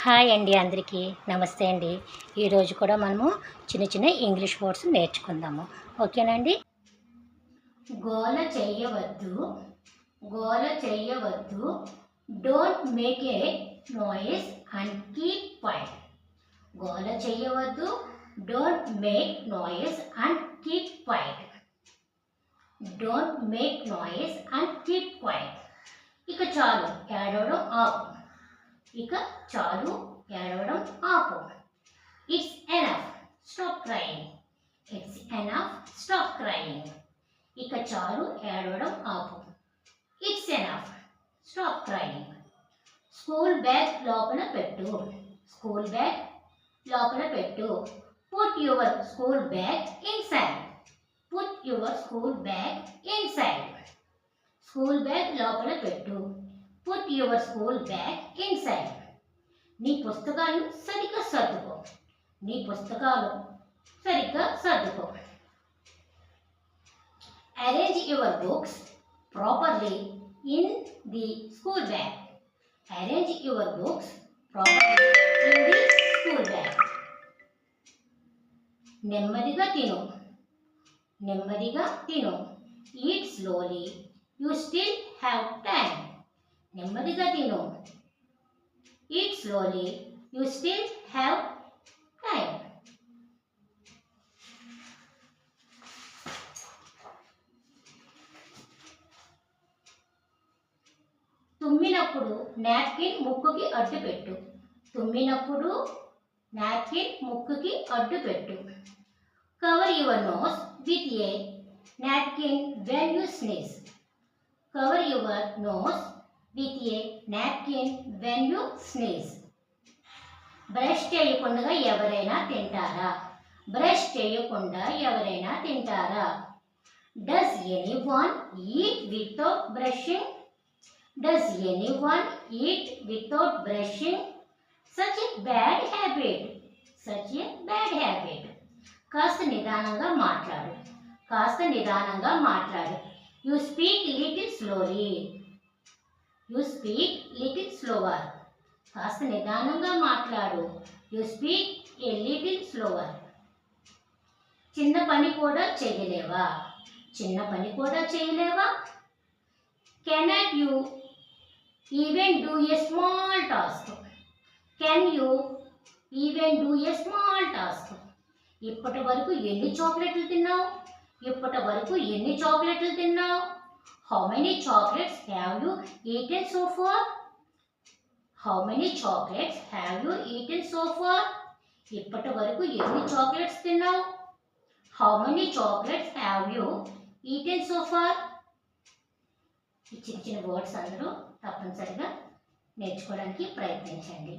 Hi అండి, అందరికీ నమస్తే అండి. ఈరోజు కూడా మనము చిన్న చిన్న ఇంగ్లీష్ వర్డ్స్ నేర్చుకుందాము. ఓకేనండి. గోల చెయ్యవద్దు, గోల చెయ్యవద్దు, don't make a noise and keep quiet. గోల చెయ్యవద్దు, don't make noise and keep quiet. Don't make noise and keep quiet. ఇక చాలు, ఏడవడం ఆపు. ఇక చాలు, ఏడవడం ఆపు. It's enough, stop crying. It's enough, stop crying. ఇక చాలు, ఏడవడం ఆపు. It's enough, stop crying. School bag లోపల పెట్టు. స్కూల్ బ్యాగ్ లోపల పెట్టు. Put your school bag inside. Put your school bag inside. School bag లోపల పెట్టు. Put your school bag inside. నీ పుస్తకాలు సరిగ్గా సర్దుకో. నీ పుస్తకాలు సరిగ్గా సర్దుకో. Arrange your books properly in the school bag. Arrange your books properly in the school bag. నెమ్మదిగా తిను. నెమ్మదిగా తిను. Eat slowly, you still have time. నెమ్మదిగా తిను. Eat slowly, you still have time. తుమ్మినప్పుడు నాప్కిన్ ముక్కుకి అడ్డు పెట్టు. తుమ్మినప్పుడు నాప్కిన్ ముక్కుకి అడ్డు పెట్టు. Cover your nose with a napkin when you sneeze. Cover your nose with a napkin when you sneeze. Brush చేయకుండా ఎవరైనా తింటారా? బ్రష్ చేయకుండా ఎవరైనా తింటారా? Does anyone eat without brushing? Does anyone eat without brushing? Such a bad habit. Such a bad habit. కాస్త నిదానంగా మాట్లాడు. కాస్త నిదానంగా మాట్లాడు. You speak little slowly. You speak little slower. కాస్త నిదానంగా మాట్లాడు. You speak a little slower. చిన్న పని కూడా చేయలేవా? చిన్న పని కూడా చేయలేవా? Cannot you even do a small task. Can you even do a small task. ఇప్పటి వరకు ఎన్ని చాక్లెట్లు తిన్నావు? ఇప్పటి వరకు ఎన్ని చాక్లెట్లు తిన్నావు? How many chocolates have you eaten so far? How many chocolates have you eaten so far? ఇప్పటి వరకు ఎన్ని చాక్లెట్స్ తిన్నావు? How many chocolates have you eaten so far? ఈ చిన్న చిన్న వర్డ్స్ అందరూ తప్పనిసరిగా నేర్చుకోవడానికి ప్రయత్నించండి.